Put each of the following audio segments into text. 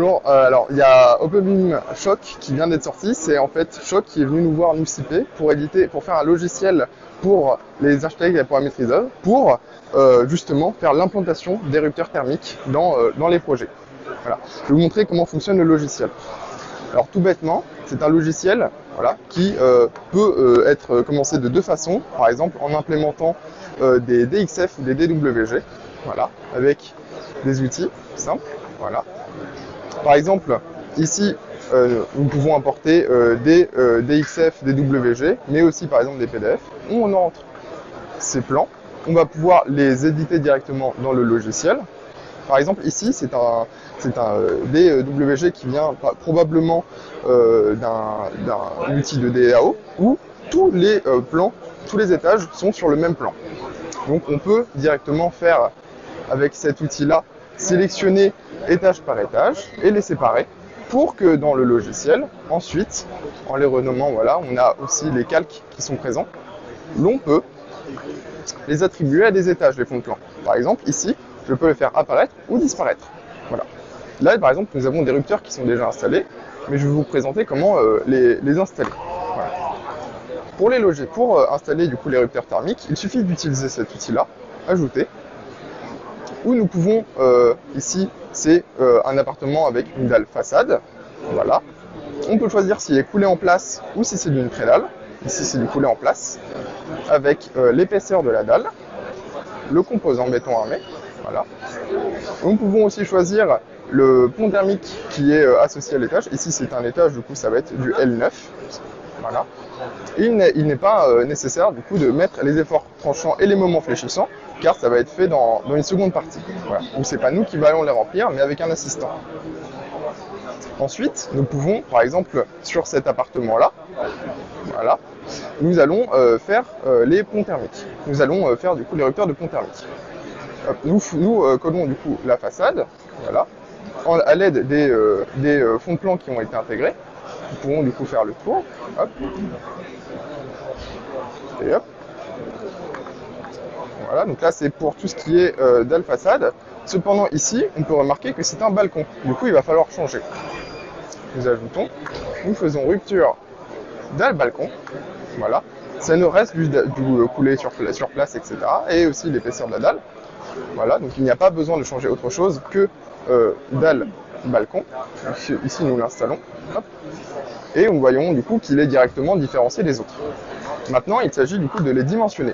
Bonjour, alors il y a OpenBeam Choc qui vient d'être sorti. C'est en fait Choc qui est venu nous voir, nous ciper, pour faire un logiciel pour les architectes et la paramétriseurs, pour justement faire l'implantation des rupteurs thermiques dans les projets. Voilà. Je vais vous montrer comment fonctionne le logiciel. Alors tout bêtement, c'est un logiciel qui peut être commencé de deux façons, par exemple en implémentant des DXF ou des DWG, avec des outils simples. Par exemple, ici, nous pouvons importer des DXF, des WG, mais aussi par exemple des PDF. On entre ces plans, on va pouvoir les éditer directement dans le logiciel. Par exemple, ici, c'est un DWG qui vient probablement d'un outil de DAO où tous les plans, tous les étages sont sur le même plan. Donc on peut directement faire, avec cet outil-là, sélectionner étage par étage et les séparer pour que dans le logiciel, ensuite, en les renommant, on a aussi les calques qui sont présents, l'on peut les attribuer à des étages, les fonds de plan. Par exemple, ici, je peux les faire apparaître ou disparaître. Là, par exemple, nous avons des rupteurs qui sont déjà installés, mais je vais vous présenter comment les installer. Pour installer du coup les rupteurs thermiques, il suffit d'utiliser cet outil-là, ajouter, où nous pouvons, ici, c'est un appartement avec une dalle façade. On peut choisir s'il est coulé en place ou si c'est d'une prédalle. Ici, c'est du coulé en place, avec l'épaisseur de la dalle, le composant béton armé. Nous pouvons aussi choisir le pont thermique qui est associé à l'étage. Ici, c'est un étage, du coup, ça va être du L9. Il n'est pas nécessaire, du coup, de mettre les efforts tranchants et les moments fléchissants, car ça va être fait dans une seconde partie. Donc, c'est pas nous qui allons les remplir, mais avec un assistant. Ensuite, nous pouvons, par exemple, sur cet appartement-là, nous allons faire les ponts thermiques. Nous allons faire, du coup, les rupteurs de ponts thermiques. Nous collons, du coup, la façade, à l'aide des fonds de plan qui ont été intégrés. Nous pouvons, du coup, faire le tour. Hop. Et hop. Donc là, c'est pour tout ce qui est dalle façade. Cependant, ici, on peut remarquer que c'est un balcon. Du coup, il va falloir changer. Nous ajoutons, nous faisons rupture dalle balcon. Ça nous reste du coulé sur place, etc. Et aussi l'épaisseur de la dalle. Donc il n'y a pas besoin de changer autre chose que dalle balcon. Ici, nous l'installons. Et nous voyons du coup qu'il est directement différencié des autres. Maintenant, il s'agit du coup de les dimensionner.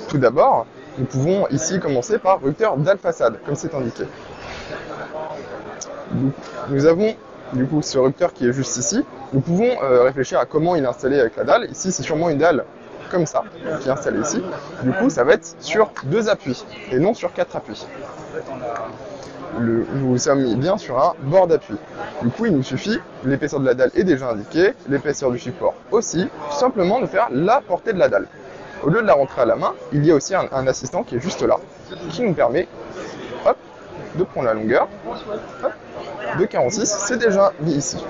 Tout d'abord, nous pouvons ici commencer par rupteur dalle façade, comme c'est indiqué. Nous avons du coup ce rupteur qui est juste ici. Nous pouvons réfléchir à comment il est installé avec la dalle. Ici, c'est sûrement une dalle comme ça, qui est installée ici. Du coup, ça va être sur 2 appuis, et non sur 4 appuis. Nous sommes bien sur un bord d'appui. Du coup, il nous suffit, l'épaisseur de la dalle est déjà indiquée, l'épaisseur du support aussi, tout simplement de faire la portée de la dalle. Au lieu de la rentrer à la main, il y a aussi un assistant qui est juste là, qui nous permet de prendre la longueur de 46, c'est déjà mis ici.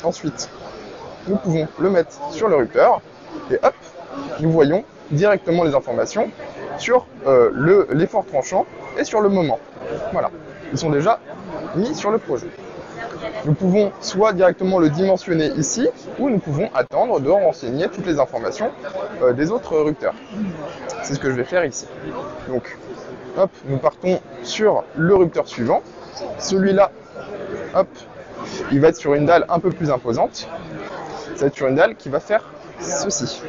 Ensuite, nous pouvons le mettre sur le rupteur, et hop, nous voyons directement les informations sur l'effort tranchant et sur le moment. Ils sont déjà mis sur le projet. Nous pouvons soit directement le dimensionner ici, ou nous pouvons attendre de renseigner toutes les informations des autres rupteurs. C'est ce que je vais faire ici. Donc, hop, nous partons sur le rupteur suivant. Celui-là, hop, il va être sur une dalle un peu plus imposante. Ça va être sur une dalle qui va faire ceci.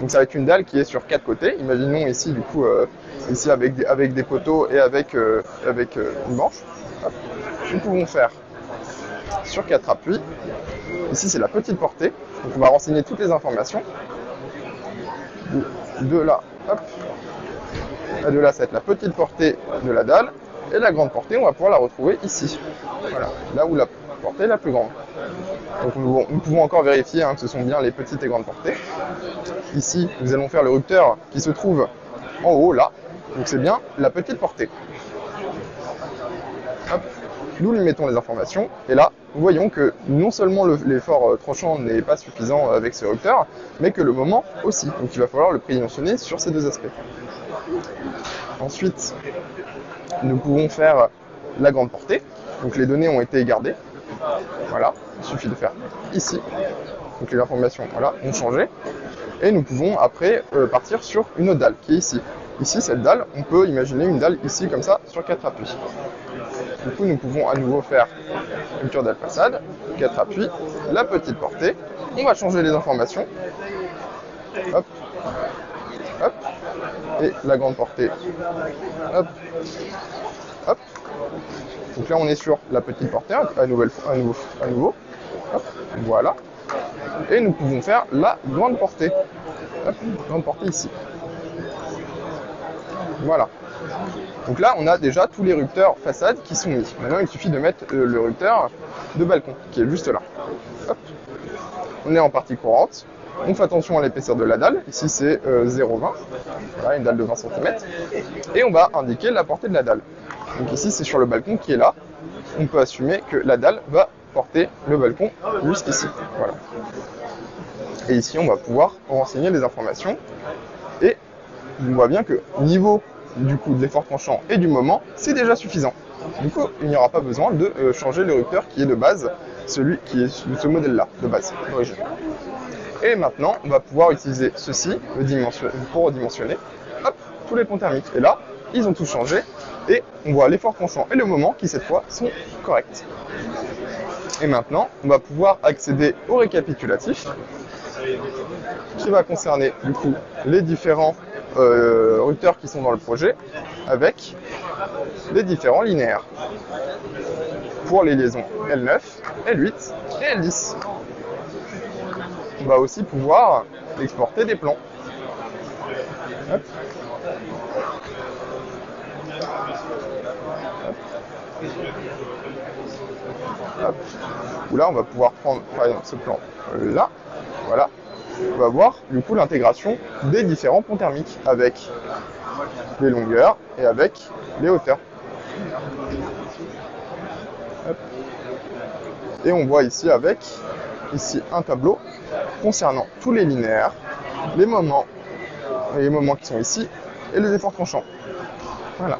Donc ça va être une dalle qui est sur 4 côtés. Imaginons ici, du coup, ici avec des poteaux et avec une branche. Nous pouvons faire sur 4 appuis. Ici, c'est la petite portée. Donc on va renseigner toutes les informations. De là, hop. De là, ça va être la petite portée de la dalle. Et la grande portée, on va pouvoir la retrouver ici. Là où la portée est la plus grande. Donc nous pouvons encore vérifier que ce sont bien les petites et grandes portées. Ici, nous allons faire le rupteur qui se trouve en haut, là. Donc c'est bien la petite portée. Hop. Nous lui mettons les informations. Et là, nous voyons que non seulement l'effort tranchant n'est pas suffisant avec ce rupteur, mais que le moment aussi. Donc il va falloir le prédimensionner sur ces deux aspects. Ensuite, nous pouvons faire la grande portée. Donc les données ont été gardées. Voilà, il suffit de faire ici. Donc les informations voilà, ont changé. Et nous pouvons après partir sur une autre dalle qui est ici. Ici, cette dalle, on peut imaginer une dalle ici comme ça sur 4 appuis. Du coup, nous pouvons à nouveau faire rupture dalle façade, 4 appuis, la petite portée. On va changer les informations. Hop, hop, et la grande portée. Hop, hop. Donc là, on est sur la petite portée, à nouveau. Hop, voilà. Et nous pouvons faire la grande portée. Hop, grande portée ici. Voilà. Donc là, on a déjà tous les rupteurs façade qui sont mis. Maintenant, il suffit de mettre le rupteur de balcon, qui est juste là. Hop. On est en partie courante. On fait attention à l'épaisseur de la dalle. Ici, c'est 0,20. Voilà, une dalle de 20 cm. Et on va indiquer la portée de la dalle. Donc ici, c'est sur le balcon qui est là. On peut assumer que la dalle va porter le balcon jusqu'ici. Voilà. Et ici, on va pouvoir renseigner les informations. Et on voit bien que niveau du coup de l'effort tranchant et du moment, c'est déjà suffisant. Du coup, il n'y aura pas besoin de changer le rupteur qui est de base, celui qui est de ce modèle-là, de base, d'origine. Et maintenant, on va pouvoir utiliser ceci pour redimensionner hop, tous les ponts thermiques. Et là, ils ont tout changé et on voit l'effort tranchant et le moment qui cette fois sont corrects. Et maintenant, on va pouvoir accéder au récapitulatif qui va concerner du coup les différents rupteurs qui sont dans le projet avec les différents linéaires pour les liaisons L9, L8 et L10. On va aussi pouvoir exporter des plans. Hop. Hop. Où là, on va pouvoir prendre par exemple ce plan là. Voilà. On va voir du coup l'intégration des différents ponts thermiques avec les longueurs et avec les hauteurs. Hop. Et on voit ici avec un tableau concernant tous les linéaires, les moments qui sont ici et les efforts tranchants. Voilà.